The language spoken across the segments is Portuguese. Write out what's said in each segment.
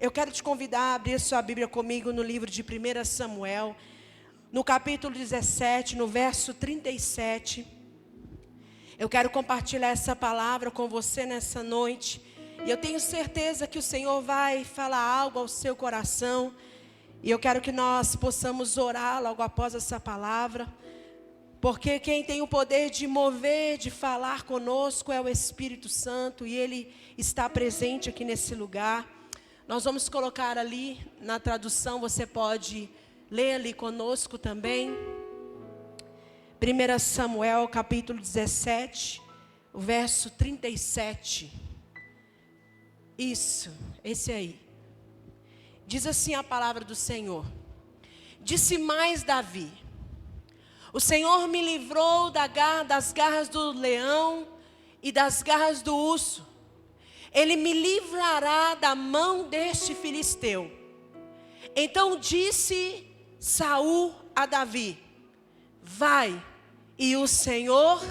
Eu quero te convidar a abrir sua Bíblia comigo no livro de 1 Samuel, no capítulo 17, no verso 37. Eu quero compartilhar essa palavra com você nessa noite. E eu tenho certeza que o Senhor vai falar algo ao seu coração. E eu quero que nós possamos orar logo após essa palavra. Porque quem tem o poder de mover, de falar conosco é o Espírito Santo. E Ele está presente aqui nesse lugar. Nós vamos colocar ali na tradução, você pode ler ali conosco também. 1 Samuel capítulo 17, o verso 37. Isso, esse aí. Diz assim a palavra do Senhor. Disse mais Davi: o Senhor me livrou das garras do leão e das garras do urso. Ele me livrará da mão deste filisteu. Então disse Saul a Davi: vai, e o Senhor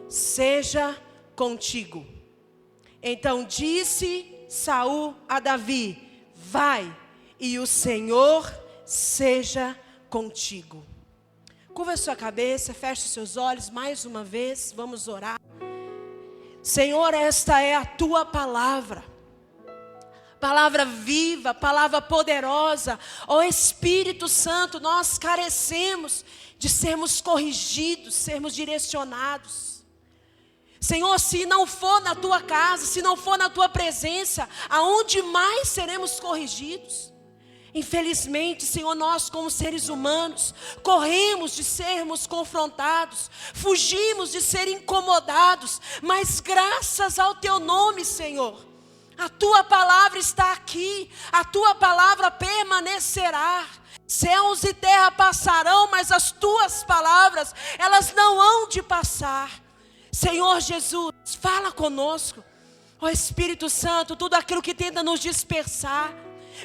seja contigo. Então disse Saul a Davi: vai, e o Senhor seja contigo. Curva a sua cabeça, feche os seus olhos mais uma vez, vamos orar. Senhor, esta é a tua palavra. Palavra viva, palavra poderosa. Ó Espírito Santo, nós carecemos de sermos corrigidos, sermos direcionados. Senhor, se não for na tua casa, se não for na tua presença, aonde mais seremos corrigidos? Infelizmente, Senhor, nós como seres humanos, corremos de sermos confrontados, fugimos de ser incomodados, mas graças ao teu nome, Senhor, a tua palavra está aqui, a tua palavra permanecerá. Céus e terra passarão, mas as tuas palavras, elas não hão de passar. Senhor Jesus, fala conosco. Ó Espírito Santo, tudo aquilo que tenta nos dispersar.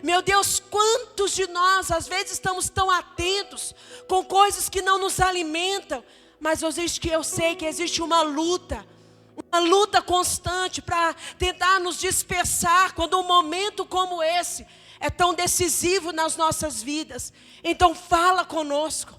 Meu Deus, quantos de nós às vezes estamos tão atentos com coisas que não nos alimentam, mas eu sei que existe uma luta constante para tentar nos dispersar quando um momento como esse é tão decisivo nas nossas vidas. Então fala conosco.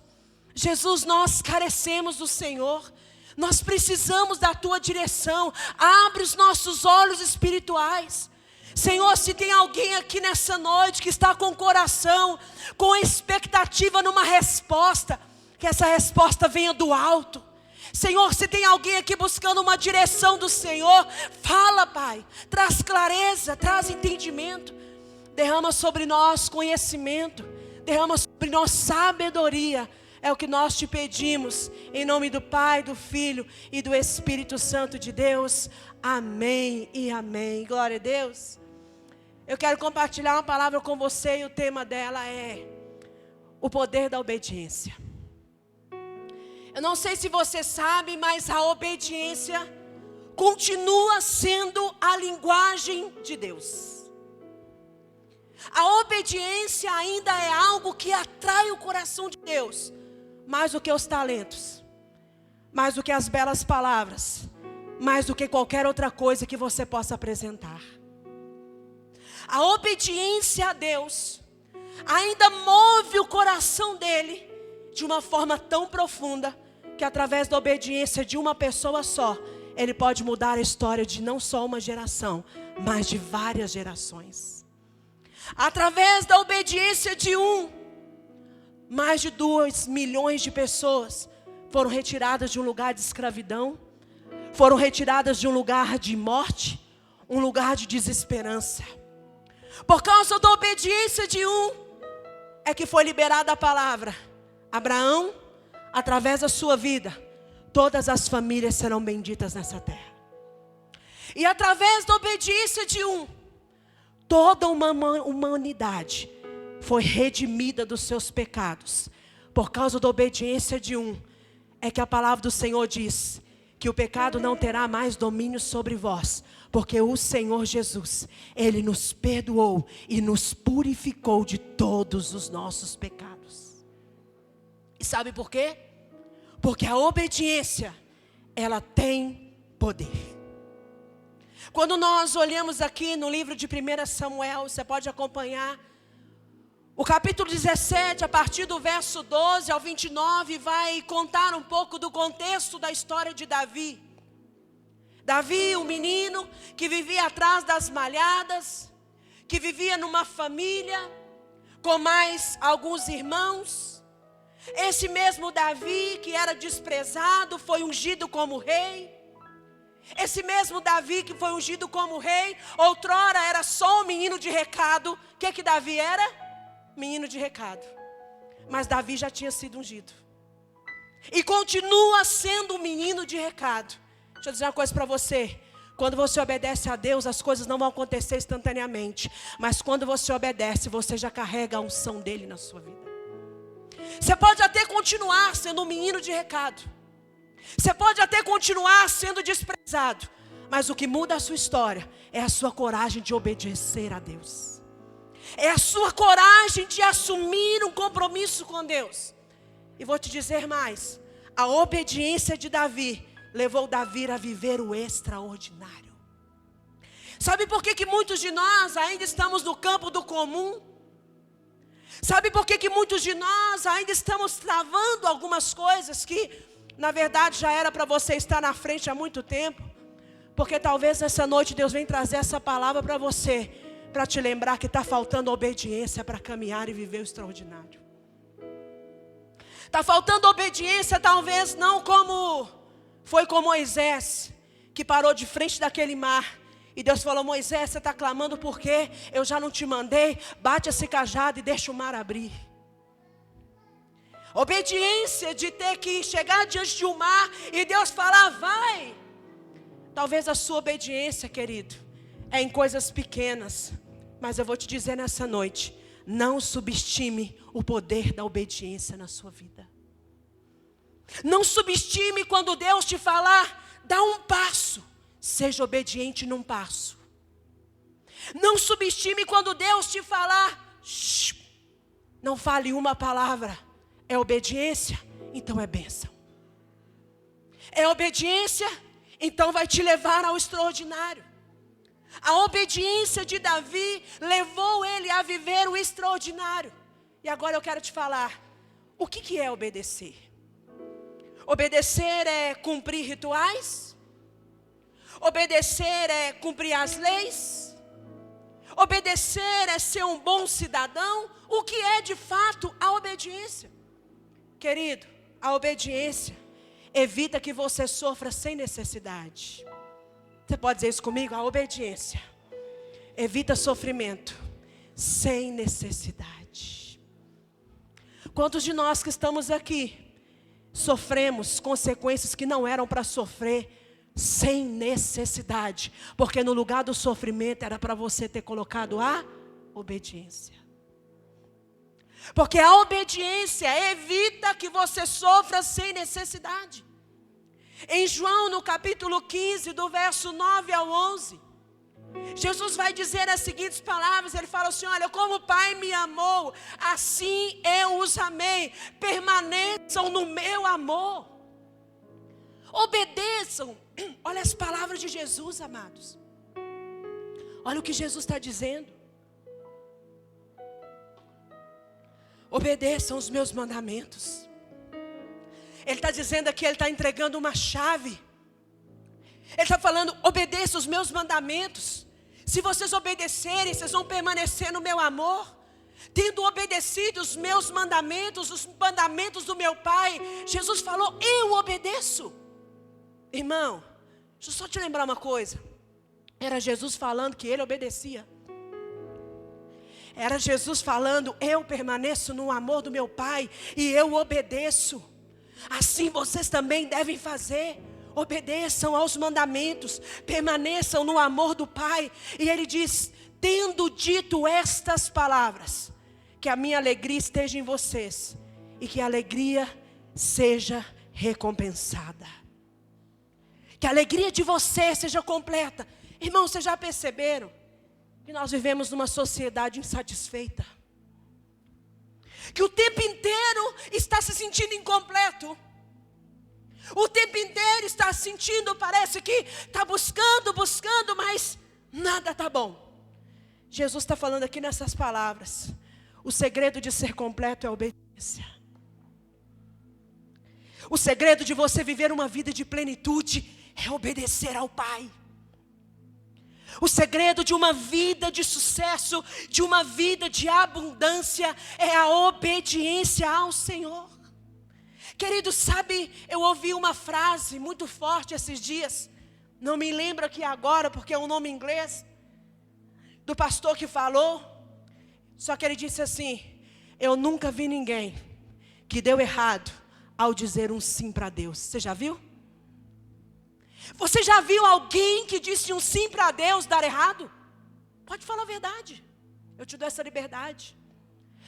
Jesus, nós carecemos do Senhor, nós precisamos da tua direção. Abre os nossos olhos espirituais. Senhor, se tem alguém aqui nessa noite que está com o coração, com expectativa numa resposta, que essa resposta venha do alto. Senhor, se tem alguém aqui buscando uma direção do Senhor, fala, Pai, traz clareza, traz entendimento, derrama sobre nós conhecimento, derrama sobre nós sabedoria. É o que nós te pedimos, em nome do Pai, do Filho e do Espírito Santo de Deus. Amém e amém. Glória a Deus. Eu quero compartilhar uma palavra com você e o tema dela é o poder da obediência. Eu não sei se você sabe, mas a obediência continua sendo a linguagem de Deus. A obediência ainda é algo que atrai o coração de Deus, mais do que os talentos, mais do que as belas palavras, mais do que qualquer outra coisa que você possa apresentar. A obediência a Deus ainda move o coração dele de uma forma tão profunda que através da obediência de uma pessoa só, ele pode mudar a história de não só uma geração, mas de várias gerações. Através da obediência de mais de 2 milhões de pessoas foram retiradas de um lugar de escravidão, foram retiradas de um lugar de morte, um lugar de desesperança. Por causa da obediência de é que foi liberada a palavra: Abraão, através da sua vida, todas as famílias serão benditas nessa terra. E através da obediência de toda uma humanidade foi redimida dos seus pecados. Por causa da obediência de é que a palavra do Senhor diz que o pecado não terá mais domínio sobre vós, porque o Senhor Jesus, Ele nos perdoou e nos purificou de todos os nossos pecados. E sabe por quê? Porque a obediência, ela tem poder. Quando nós olhamos aqui no livro de 1 Samuel, você pode acompanhar, o capítulo 17, a partir do verso 12 ao 29, vai contar um pouco do contexto da história de Davi. Davi, um menino que vivia atrás das malhadas, que vivia numa família, com mais alguns irmãos. Esse mesmo Davi, que era desprezado, foi ungido como rei. Esse mesmo Davi que foi ungido como rei, outrora era só um menino de recado. O que Davi era? Menino de recado. Mas Davi já tinha sido ungido. E continua sendo um menino de recado. Deixa eu dizer uma coisa para você. Quando você obedece a Deus, as coisas não vão acontecer instantaneamente. Mas quando você obedece, você já carrega a unção dele na sua vida. Você pode até continuar sendo um menino de recado. Você pode até continuar sendo desprezado. Mas o que muda a sua história é a sua coragem de obedecer a Deus. É a sua coragem de assumir um compromisso com Deus. E vou te dizer mais. A obediência de Davi levou Davi a viver o extraordinário. Sabe por que muitos de nós ainda estamos no campo do comum? Sabe por que muitos de nós ainda estamos travando algumas coisas que, na verdade, já era para você estar na frente há muito tempo? Porque talvez nessa noite Deus venha trazer essa palavra para você, para te lembrar que está faltando obediência para caminhar e viver o extraordinário. Está faltando obediência, talvez não como foi com Moisés, que parou de frente daquele mar. E Deus falou: Moisés, você está clamando porque eu já não te mandei? Bate esse cajado e deixa o mar abrir. Obediência de ter que chegar diante de um mar e Deus falar: vai. Talvez a sua obediência, querido, é em coisas pequenas. Mas eu vou te dizer nessa noite: não subestime o poder da obediência na sua vida. Não subestime quando Deus te falar: dá um passo. Seja obediente num passo. Não subestime quando Deus te falar: não fale uma palavra. É obediência, então é bênção. É obediência, então vai te levar ao extraordinário. A obediência de Davi levou ele a viver o extraordinário. E agora eu quero te falar, o que é obedecer? Obedecer é cumprir rituais? Obedecer é cumprir as leis? Obedecer é ser um bom cidadão? O que é de fato a obediência? Querido, a obediência evita que você sofra sem necessidade. Você pode dizer isso comigo? A obediência evita sofrimento sem necessidade. Quantos de nós que estamos aqui sofremos consequências que não eram para sofrer sem necessidade? Porque no lugar do sofrimento era para você ter colocado a obediência. Porque a obediência evita que você sofra sem necessidade. Em João, no capítulo 15, do verso 9 ao 11, Jesus vai dizer as seguintes palavras. Ele fala assim: olha, como o Pai me amou, assim eu os amei. Permaneçam no meu amor. Obedeçam. Olha as palavras de Jesus, amados. Olha o que Jesus está dizendo. Obedeçam os meus mandamentos. Ele está dizendo aqui, ele está entregando uma chave. Ele está falando: obedeçam os meus mandamentos. Se vocês obedecerem, vocês vão permanecer no meu amor. Tendo obedecido os meus mandamentos, os mandamentos do meu Pai, Jesus falou: eu obedeço. Irmão, deixa eu só te lembrar uma coisa. Era Jesus falando que ele obedecia. Era Jesus falando: eu permaneço no amor do meu Pai e eu obedeço. Assim vocês também devem fazer. Obedeçam aos mandamentos, permaneçam no amor do Pai. E ele diz: tendo dito estas palavras, que a minha alegria esteja em vocês e que a alegria seja recompensada. Que a alegria de vocês seja completa. Irmãos, vocês já perceberam que nós vivemos numa sociedade insatisfeita? Que o tempo inteiro está se sentindo incompleto. O tempo inteiro está sentindo, parece que está buscando, mas nada está bom. Jesus está falando aqui nessas palavras. O segredo de ser completo é a obediência. O segredo de você viver uma vida de plenitude é obedecer ao Pai. O segredo de uma vida de sucesso, de uma vida de abundância, é a obediência ao Senhor. Querido, sabe, eu ouvi uma frase muito forte esses dias, não me lembro aqui agora porque é um nome em inglês, do pastor que falou, só que ele disse assim: eu nunca vi ninguém que deu errado ao dizer um sim para Deus. Você já viu? Você já viu alguém que disse um sim para Deus dar errado? Pode falar a verdade, eu te dou essa liberdade.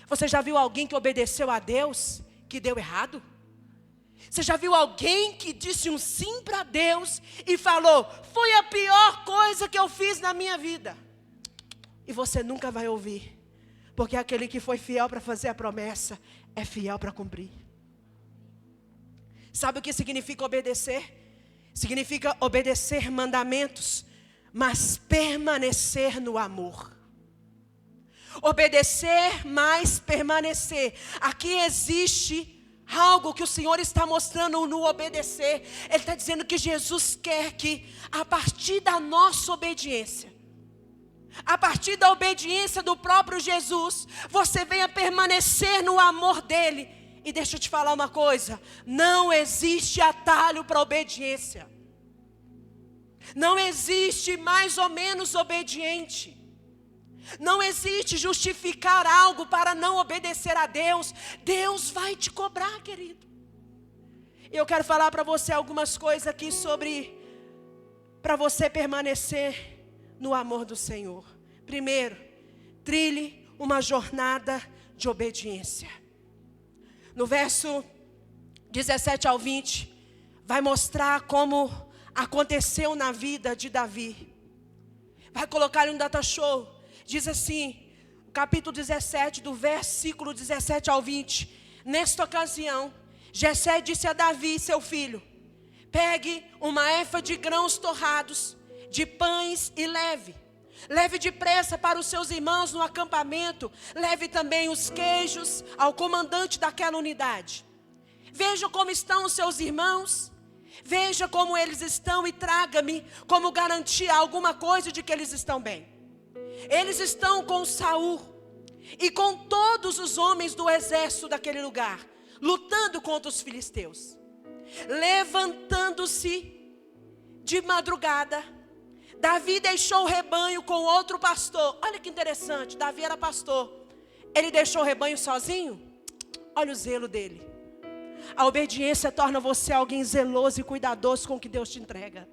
Você já viu alguém que obedeceu a Deus que deu errado? Você já viu alguém que disse um sim para Deus e falou: foi a pior coisa que eu fiz na minha vida? E você nunca vai ouvir, porque aquele que foi fiel para fazer a promessa é fiel para cumprir. Sabe o que significa obedecer? Significa obedecer mandamentos, mas permanecer no amor. Obedecer, mas permanecer. Aqui existe algo que o Senhor está mostrando no obedecer. Ele está dizendo que Jesus quer que, a partir da nossa obediência, a partir da obediência do próprio Jesus, você venha permanecer no amor dEle. E deixa eu te falar uma coisa: não existe atalho para obediência. Não existe mais ou menos obediente. Não existe justificar algo para não obedecer a Deus. Deus vai te cobrar, querido. Eu quero falar para você algumas coisas aqui sobre, para você permanecer no amor do Senhor. Primeiro, trilhe uma jornada de obediência. No verso 17 ao 20, vai mostrar como aconteceu na vida de Davi. Vai colocar em um data show. Diz assim, capítulo 17, do versículo 17 ao 20. Nesta ocasião, Jessé disse a Davi, seu filho: pegue uma éfa de grãos torrados, de pães e leve depressa para os seus irmãos no acampamento. Leve também os queijos ao comandante daquela unidade. Veja como estão os seus irmãos, veja como eles estão e traga-me como garantia alguma coisa de que eles estão bem. Eles estão com Saul e com todos os homens do exército daquele lugar, lutando contra os filisteus. Levantando-se de madrugada, Davi deixou o rebanho com outro pastor. Olha que interessante, Davi era pastor. Ele deixou o rebanho sozinho? Olha o zelo dele. A obediência torna você alguém zeloso e cuidadoso com o que Deus te entrega.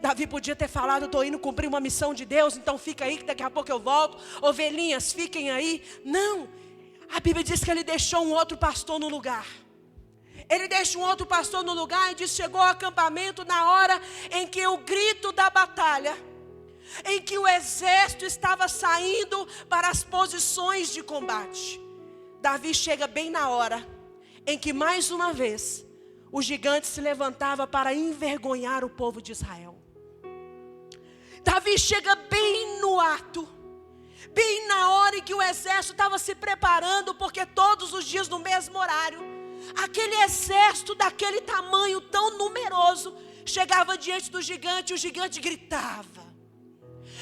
Davi podia ter falado: estou indo cumprir uma missão de Deus, então fica aí que daqui a pouco eu volto. Ovelhinhas, fiquem aí. Não, a Bíblia diz que ele deixou um outro pastor no lugar. Ele deixa um outro pastor no lugar e diz: chegou ao acampamento na hora em que o grito da batalha, em que o exército estava saindo para as posições de combate. Davi chega bem na hora em que mais uma vez o gigante se levantava para envergonhar o povo de Israel. Davi chega bem no ato, bem na hora em que o exército estava se preparando, porque todos os dias no mesmo horário, aquele exército daquele tamanho tão numeroso chegava diante do gigante, e o gigante gritava.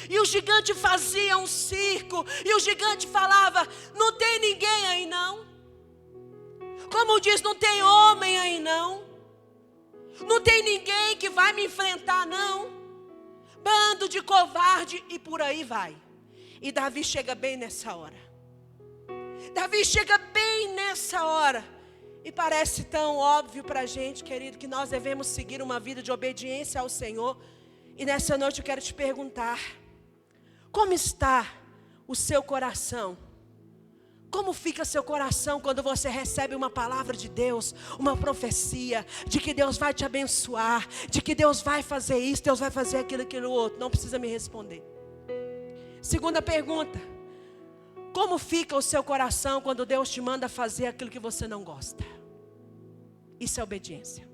E o gigante fazia um circo, e o gigante falava: não tem ninguém aí não. Como diz, não tem homem aí não. Não tem ninguém que vai me enfrentar não. Bando de covarde, e por aí vai. E Davi chega bem nessa hora. Davi chega bem nessa hora. E parece tão óbvio para a gente, querido, que nós devemos seguir uma vida de obediência ao Senhor. E nessa noite eu quero te perguntar: como está o seu coração? Como fica seu coração quando você recebe uma palavra de Deus, uma profecia, de que Deus vai te abençoar, de que Deus vai fazer isso, Deus vai fazer aquilo outro? Não precisa me responder. Segunda pergunta: como fica o seu coração quando Deus te manda fazer aquilo que você não gosta? Isso é obediência.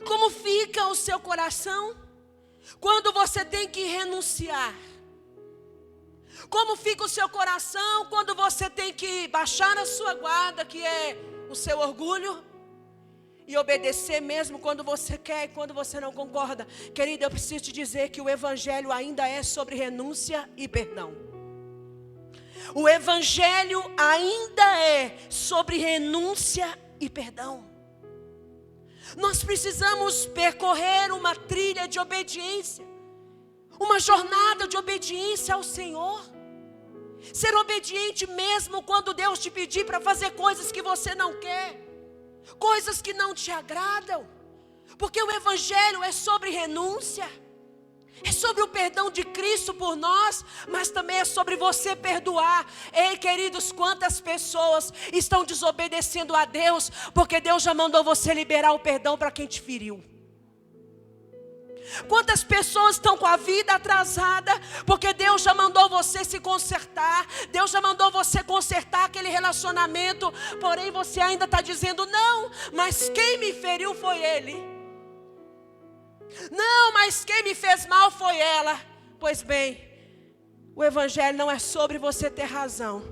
Como fica o seu coração quando você tem que renunciar? Como fica o seu coração quando você tem que baixar a sua guarda, que é o seu orgulho, e obedecer mesmo quando você quer e quando você não concorda? Querida, eu preciso te dizer que o Evangelho ainda é sobre renúncia e perdão. O Evangelho ainda é sobre renúncia e perdão. Nós precisamos percorrer uma trilha de obediência, uma jornada de obediência ao Senhor. Ser obediente mesmo quando Deus te pedir para fazer coisas que você não quer, coisas que não te agradam. Porque o Evangelho é sobre renúncia, é sobre o perdão de Cristo por nós, mas também é sobre você perdoar. Ei, queridos, quantas pessoas estão desobedecendo a Deus, porque Deus já mandou você liberar o perdão para quem te feriu. Quantas pessoas estão com a vida atrasada, porque Deus já mandou você se consertar, Deus já mandou você consertar aquele relacionamento, porém você ainda está dizendo, não, mas quem me feriu foi ele. Não, mas quem me fez mal foi ela. Pois bem, o Evangelho não é sobre você ter razão,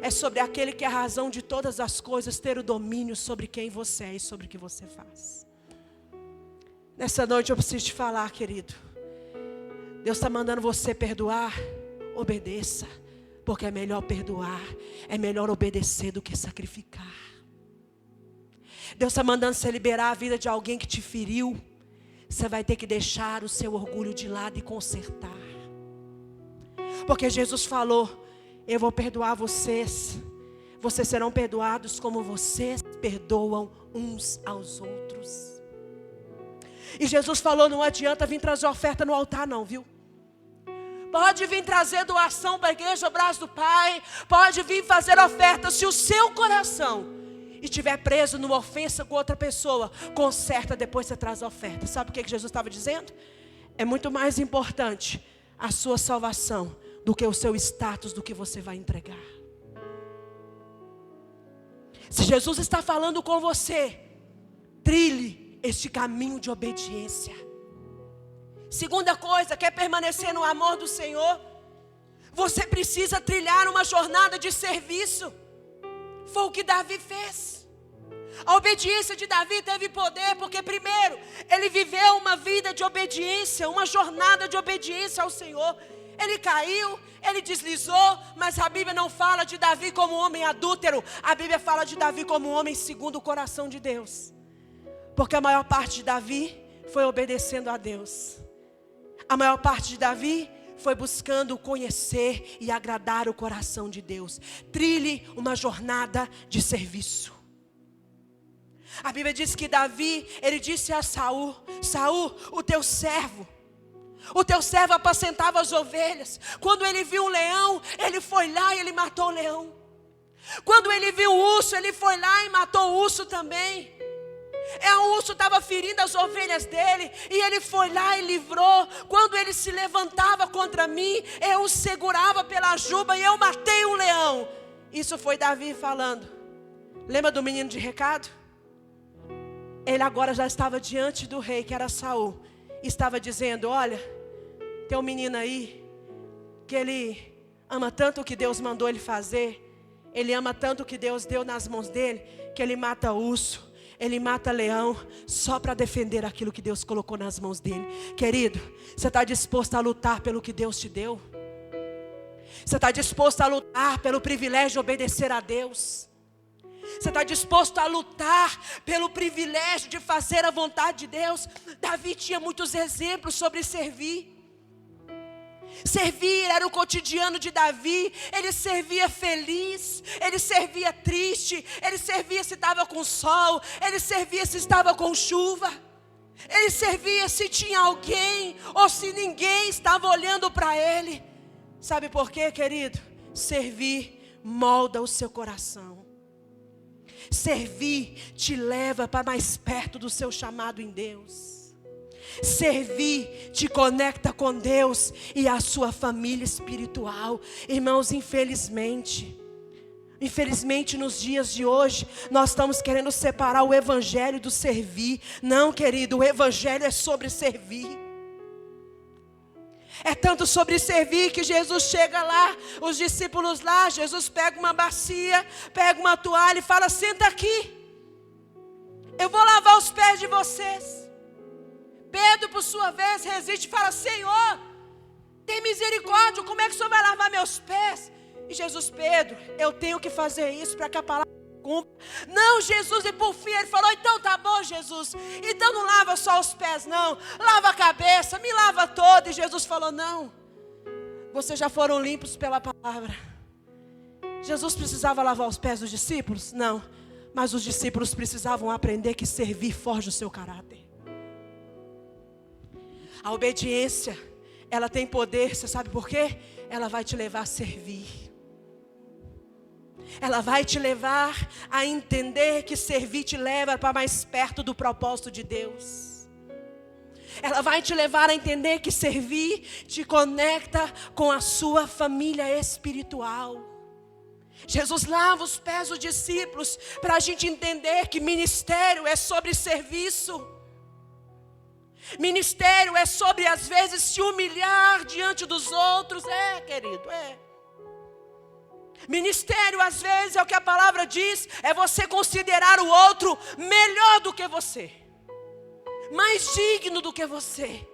é sobre aquele que é a razão de todas as coisas, ter o domínio sobre quem você é e sobre o que você faz. Nessa noite eu preciso te falar, querido. Deus está mandando você perdoar. Obedeça, porque é melhor perdoar, é melhor obedecer do que sacrificar. Deus está mandando você liberar a vida de alguém que te feriu. Você vai ter que deixar o seu orgulho de lado e consertar. Porque Jesus falou, eu vou perdoar vocês. Vocês serão perdoados como vocês perdoam uns aos outros. E Jesus falou, não adianta vir trazer oferta no altar não, viu? Pode vir trazer doação para a igreja Braço do Pai, pode vir fazer oferta. Se o seu coração estiver preso numa ofensa com outra pessoa, conserta, depois você traz a oferta. Sabe o que Jesus estava dizendo? É muito mais importante a sua salvação do que o seu status, do que você vai entregar. Se Jesus está falando com você, trilhe este caminho de obediência. Segunda coisa, quer permanecer no amor do Senhor? Você precisa trilhar uma jornada de serviço. Foi o que Davi fez. A obediência de Davi teve poder, porque primeiro, ele viveu uma vida de obediência, uma jornada de obediência ao Senhor. Ele caiu, ele deslizou, mas a Bíblia não fala de Davi como um homem adúltero. A Bíblia fala de Davi como um homem segundo o coração de Deus. Porque a maior parte de Davi foi obedecendo a Deus. A maior parte de Davi foi buscando conhecer e agradar o coração de Deus. Trilhe uma jornada de serviço. A Bíblia diz que Davi, ele disse a Saul, Saul, o teu servo apacentava as ovelhas. Quando ele viu um leão, ele foi lá e ele matou o leão. Quando ele viu o urso, ele foi lá e matou o urso também. O urso estava ferindo as ovelhas dele, e ele foi lá e livrou. Quando ele se levantava contra mim, eu o segurava pela juba e eu matei um leão. Isso foi Davi falando. Lembra do menino de recado? Ele agora já estava diante do rei, que era Saul. Estava dizendo, olha, tem um menino aí, que ele ama tanto o que Deus mandou ele fazer. Ele ama tanto o que Deus deu nas mãos dele, que ele mata urso, ele mata leão, só para defender aquilo que Deus colocou nas mãos dele. Querido, você está disposto a lutar pelo que Deus te deu? Você está disposto a lutar pelo privilégio de obedecer a Deus? Você está disposto a lutar pelo privilégio de fazer a vontade de Deus? Davi tinha muitos exemplos sobre servir. Servir era o cotidiano de Davi. Ele servia feliz, ele servia triste, ele servia se estava com sol, ele servia se estava com chuva, ele servia se tinha alguém ou se ninguém estava olhando para ele. Sabe por quê, querido? Servir molda o seu coração. Servir te leva para mais perto do seu chamado em Deus. Servir te conecta com Deus e a sua família espiritual. Irmãos, infelizmente, Infelizmente, nos dias de hoje, nós estamos querendo separar o evangelho do servir. Não, querido, o evangelho é sobre servir. É tanto sobre servir que Jesus chega lá, os discípulos lá, Jesus pega uma bacia, pega uma toalha e fala: senta aqui, eu vou lavar os pés de vocês. Pedro, por sua vez, resiste e fala: Senhor, tem misericórdia, como é que o Senhor vai lavar meus pés? E Jesus: Pedro, eu tenho que fazer isso para que a palavra cumpra. Não, Jesus, e por fim ele falou: então tá bom, Jesus, então não lava só os pés não, lava a cabeça, me lava todo. E Jesus falou: não, vocês já foram limpos pela palavra. Jesus precisava lavar os pés dos discípulos? Não, mas os discípulos precisavam aprender que servir forja o seu caráter. A obediência, ela tem poder, você sabe por quê? Ela vai te levar a servir. Ela vai te levar a entender que servir te leva para mais perto do propósito de Deus. Ela vai te levar a entender que servir te conecta com a sua família espiritual. Jesus lava os pés dos discípulos para a gente entender que ministério é sobre serviço. Ministério é sobre, às vezes, se humilhar diante dos outros. Querido, Ministério, às vezes, é o que a palavra diz, é você considerar o outro melhor do que você, mais digno do que você.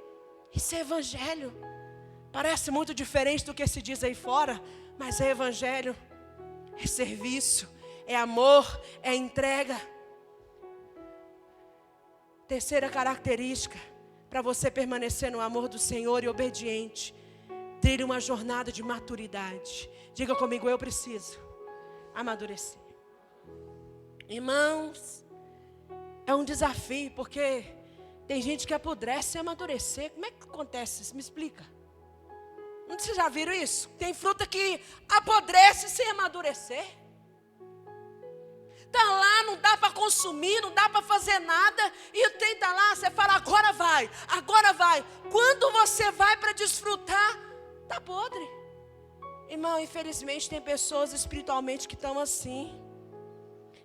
Isso é evangelho. Parece muito diferente do que se diz aí fora, mas é evangelho. É serviço, é amor, é entrega. Terceira característica, para você permanecer no amor do Senhor e obediente, ter uma jornada de maturidade. Diga comigo: eu preciso amadurecer. Irmãos, é um desafio, porque tem gente que apodrece sem amadurecer. Como é que acontece isso? Me explica. Vocês já viram isso? Tem fruta que apodrece sem amadurecer. Está lá, não dá para consumir, não dá para fazer nada. E tem está lá, você fala: agora vai, agora vai. Quando você vai para desfrutar, está podre. Irmão, infelizmente tem pessoas espiritualmente que estão assim.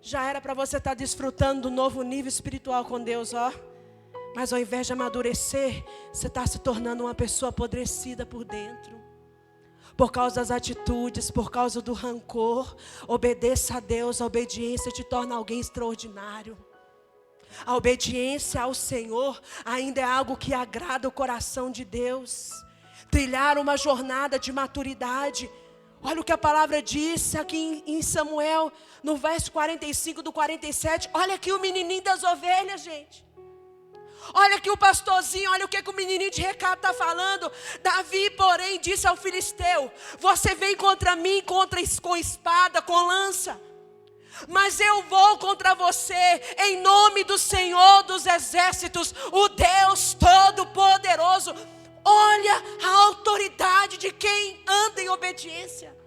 Já era para você estar desfrutando do novo nível espiritual com Deus, ó. Mas ao invés de amadurecer, você está se tornando uma pessoa apodrecida por dentro. Por causa das atitudes, por causa do rancor. Obedeça a Deus, a obediência te torna alguém extraordinário. A obediência ao Senhor ainda é algo que agrada o coração de Deus. Trilhar uma jornada de maturidade. Olha o que a palavra diz aqui em Samuel, no verso 45 do 47. Olha aqui o menininho das ovelhas, gente. Olha aqui o pastorzinho, olha o que o menininho de recado está falando. Davi, porém, disse ao filisteu: você vem contra mim com espada, com lança, mas eu vou contra você em nome do Senhor dos exércitos, o Deus Todo-Poderoso. Olha a autoridade de quem anda em obediência.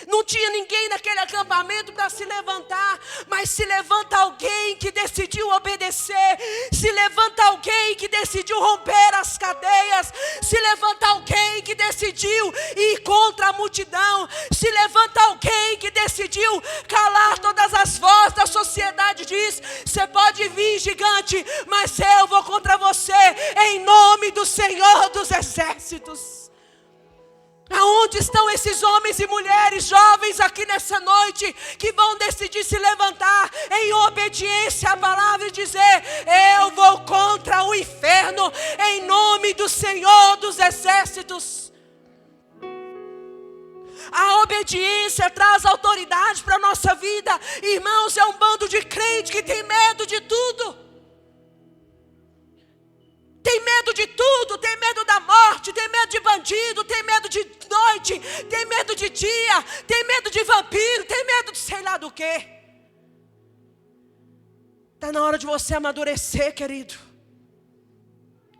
Não tinha ninguém naquele acampamento para se levantar, mas se levanta alguém que decidiu obedecer, se levanta alguém que decidiu romper as cadeias, se levanta alguém que decidiu ir contra a multidão, se levanta alguém que decidiu calar todas as vozes da sociedade. Diz: você pode vir, gigante, mas eu vou contra você em nome do Senhor dos exércitos. Aonde estão esses homens e mulheres jovens aqui nessa noite que vão decidir se levantar em obediência à palavra e dizer: eu vou contra o inferno em nome do Senhor dos exércitos? A obediência traz autoridade para a nossa vida. Irmãos, é um bando de crente que tem medo de tudo. Tem medo de tudo, tem medo da morte, tem medo de bandido, tem medo de noite, tem medo de dia, tem medo de vampiro, tem medo de sei lá do quê. Está na hora de você amadurecer, querido.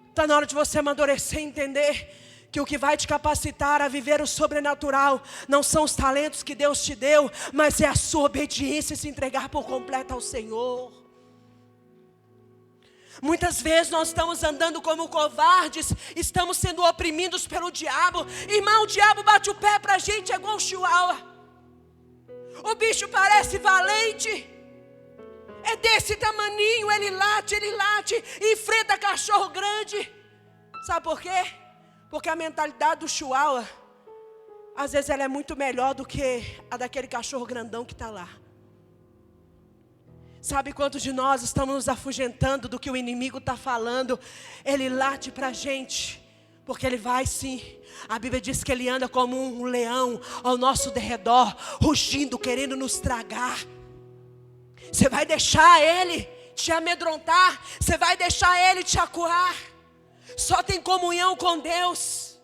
Está na hora de você amadurecer e entender que o que vai te capacitar a viver o sobrenatural não são os talentos que Deus te deu, mas é a sua obediência e se entregar por completo ao Senhor. Muitas vezes nós estamos andando como covardes, estamos sendo oprimidos pelo diabo. Irmão, o diabo bate o pé para a gente, é igual um chihuahua. O bicho parece valente. É desse tamaninho, ele late, enfrenta cachorro grande. Sabe por quê? Porque a mentalidade do chihuahua, às vezes ela é muito melhor do que a daquele cachorro grandão que está lá. Sabe quantos de nós estamos nos afugentando do que o inimigo está falando? Ele late para a gente, porque ele vai sim. A Bíblia diz que ele anda como um leão ao nosso derredor, rugindo, querendo nos tragar. Você vai deixar ele te amedrontar? Você vai deixar ele te acuar? Só tem comunhão com Deus.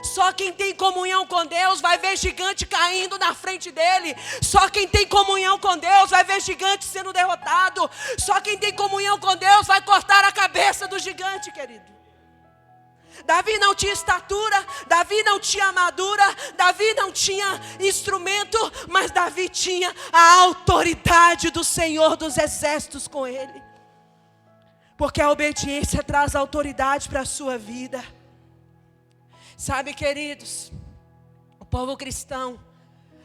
Só quem tem comunhão com Deus vai ver gigante caindo na frente dele. Só quem tem comunhão com Deus vai ver gigante sendo derrotado. Só quem tem comunhão com Deus vai cortar a cabeça do gigante, querido. Davi não tinha estatura, Davi não tinha armadura, Davi não tinha instrumento, mas Davi tinha a autoridade do Senhor dos exércitos com ele. Porque a obediência traz autoridade para a sua vida. Sabe, queridos, o povo cristão,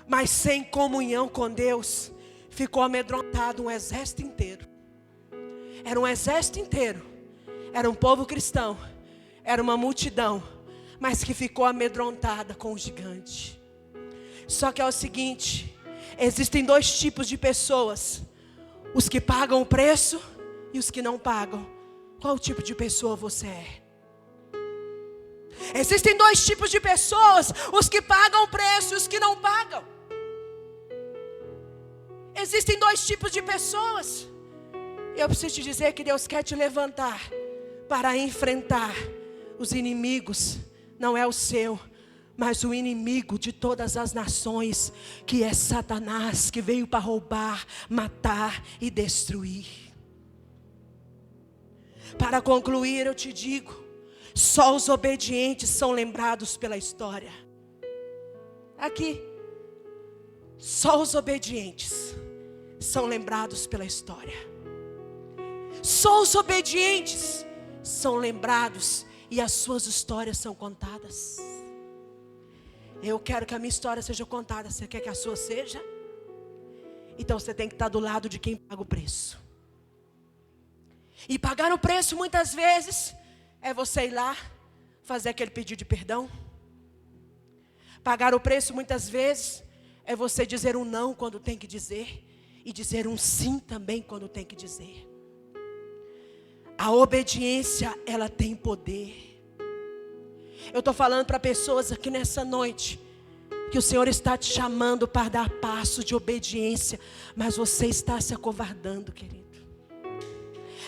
mas sem comunhão com Deus, ficou amedrontado um exército inteiro. Era um exército inteiro, era um povo cristão, era uma multidão, mas que ficou amedrontada com o gigante. Só que é o seguinte, existem dois tipos de pessoas: os que pagam o preço e os que não pagam. Qual tipo de pessoa você é? Existem dois tipos de pessoas: os que pagam o preço e os que não pagam. Existem dois tipos de pessoas. Eu preciso te dizer que Deus quer te levantar para enfrentar os inimigos. Não é o seu, mas o inimigo de todas as nações, que é Satanás, que veio para roubar, matar e destruir. Para concluir, eu te digo: só os obedientes são lembrados pela história. Aqui, só os obedientes são lembrados pela história. Só os obedientes são lembrados e as suas histórias são contadas. Eu quero que a minha história seja contada. Você quer que a sua seja? Então você tem que estar do lado de quem paga o preço. E pagar o preço muitas vezes é você ir lá, fazer aquele pedido de perdão. Pagar o preço muitas vezes é você dizer um não quando tem que dizer, e dizer um sim também quando tem que dizer. A obediência, ela tem poder. Eu estou falando para pessoas aqui nessa noite, que o Senhor está te chamando para dar passo de obediência, mas você está se acovardando, querido.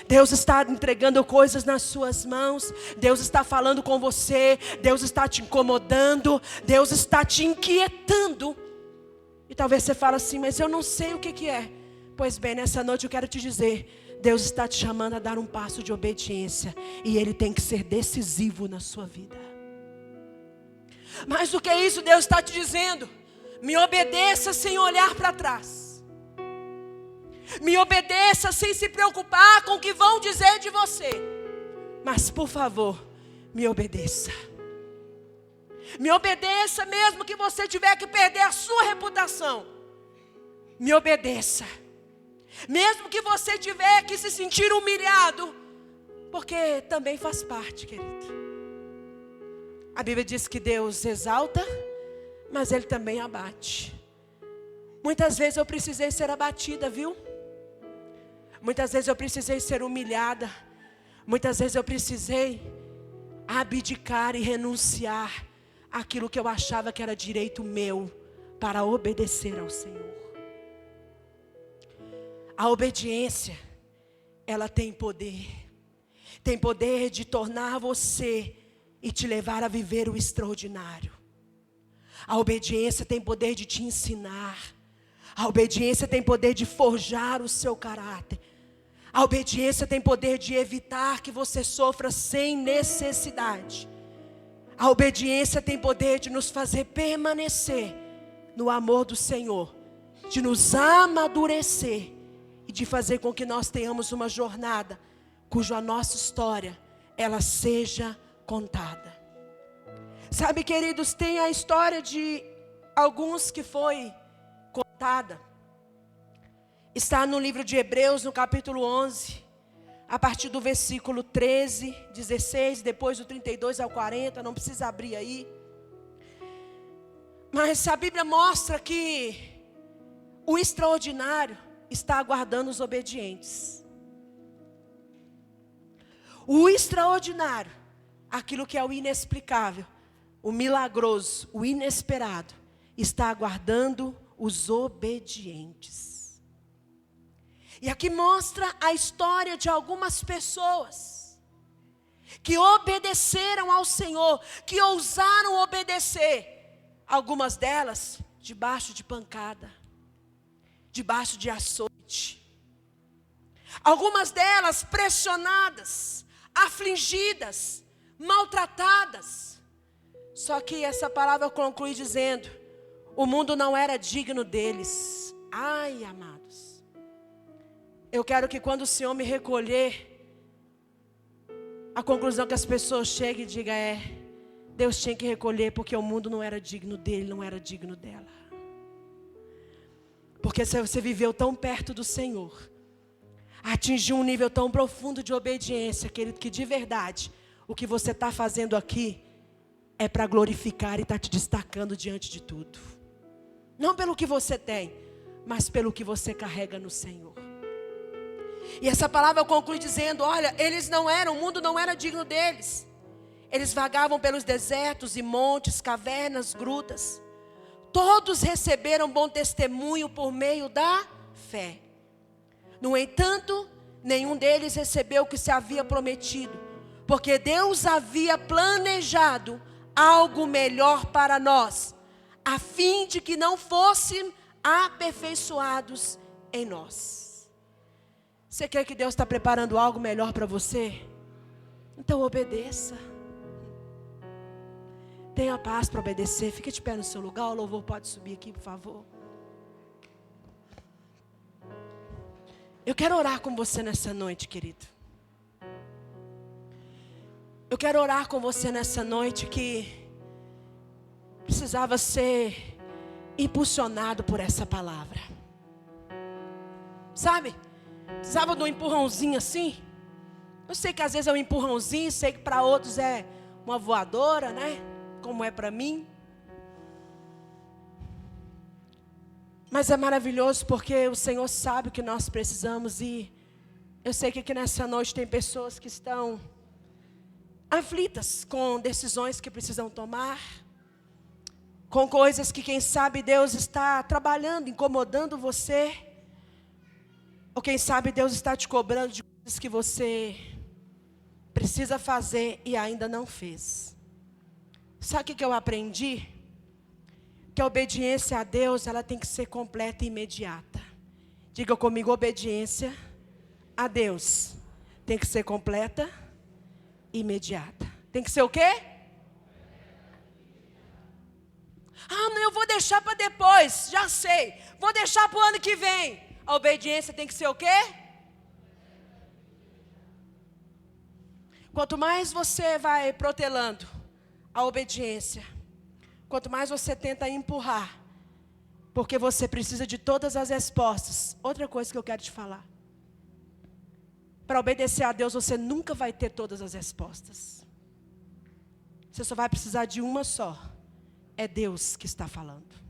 Deus está entregando coisas nas suas mãos. Deus está falando com você. Deus está te incomodando. Deus está te inquietando. E talvez você fale assim: mas eu não sei o que é. Pois bem, nessa noite eu quero te dizer: Deus está te chamando a dar um passo de obediência. E ele tem que ser decisivo na sua vida. Mais do que isso, Deus está te dizendo: me obedeça sem olhar para trás. Me obedeça sem se preocupar com o que vão dizer de você. Mas por favor, me obedeça. Me obedeça mesmo que você tiver que perder a sua reputação. Me obedeça. Mesmo que você tiver que se sentir humilhado. Porque também faz parte, querido. A Bíblia diz que Deus exalta, mas Ele também abate. Muitas vezes eu precisei ser abatida, viu? Muitas vezes eu precisei ser humilhada. Muitas vezes eu precisei abdicar e renunciar àquilo que eu achava que era direito meu, para obedecer ao Senhor. A obediência, ela tem poder. Tem poder de tornar você e te levar a viver o extraordinário. A obediência tem poder de te ensinar. A obediência tem poder de forjar o seu caráter. A obediência tem poder de evitar que você sofra sem necessidade. A obediência tem poder de nos fazer permanecer no amor do Senhor, de nos amadurecer e de fazer com que nós tenhamos uma jornada cuja nossa história ela seja contada. Sabe, queridos, tem a história de alguns que foi contada. está no livro de Hebreus, no capítulo 11, a partir do versículo 13, 16, depois do 32 ao 40, não precisa abrir aí. Mas a Bíblia mostra que o extraordinário está aguardando os obedientes. O extraordinário, aquilo que é o inexplicável, o milagroso, o inesperado, está aguardando os obedientes. E aqui mostra a história de algumas pessoas que obedeceram ao Senhor, que ousaram obedecer. Algumas delas debaixo de pancada, debaixo de açoite. Algumas delas pressionadas, afligidas, maltratadas. Só que essa palavra conclui dizendo: o mundo não era digno deles. Ai, amados. Eu quero que quando o Senhor me recolher, a conclusão que as pessoas cheguem e digam Deus tinha que recolher porque o mundo não era digno dele, não era digno dela. Porque se você viveu tão perto do Senhor, atingiu um nível tão profundo de obediência, querido, que de verdade, o que você está fazendo aqui é para glorificar e está te destacando diante de tudo. Não pelo que você tem, mas pelo que você carrega no Senhor. E essa palavra conclui dizendo: olha, o mundo não era digno deles. Eles vagavam pelos desertos e montes, cavernas, grutas. Todos receberam bom testemunho por meio da fé. No entanto, nenhum deles recebeu o que se havia prometido, porque Deus havia planejado algo melhor para nós, a fim de que não fossem aperfeiçoados em nós. Você crê que Deus está preparando algo melhor para você? Então obedeça. Tenha paz para obedecer. Fique de pé no seu lugar. O louvor pode subir aqui, por favor. Eu quero orar com você nessa noite, querido. Eu quero orar com você nessa noite que precisava ser impulsionado por essa palavra. Sabe? Precisava de um empurrãozinho assim. Eu sei que às vezes é um empurrãozinho, sei que para outros é uma voadora, né? Como é para mim. Mas é maravilhoso porque o Senhor sabe o que nós precisamos. E eu sei que aqui nessa noite tem pessoas que estão aflitas com decisões que precisam tomar, com coisas que quem sabe Deus está trabalhando, incomodando você. Ou quem sabe Deus está te cobrando de coisas que você precisa fazer e ainda não fez. Sabe o que eu aprendi? Que a obediência a Deus, ela tem que ser completa e imediata. Diga comigo: obediência a Deus tem que ser completa e imediata. Tem que ser o quê? Ah, não, eu vou deixar para depois, já sei. Vou deixar para o ano que vem. A obediência tem que ser o quê? Quanto mais você vai protelando a obediência, quanto mais você tenta empurrar, porque você precisa de todas as respostas. Outra coisa que eu quero te falar: para obedecer a Deus você nunca vai ter todas as respostas. Você só vai precisar de uma só. É Deus que está falando.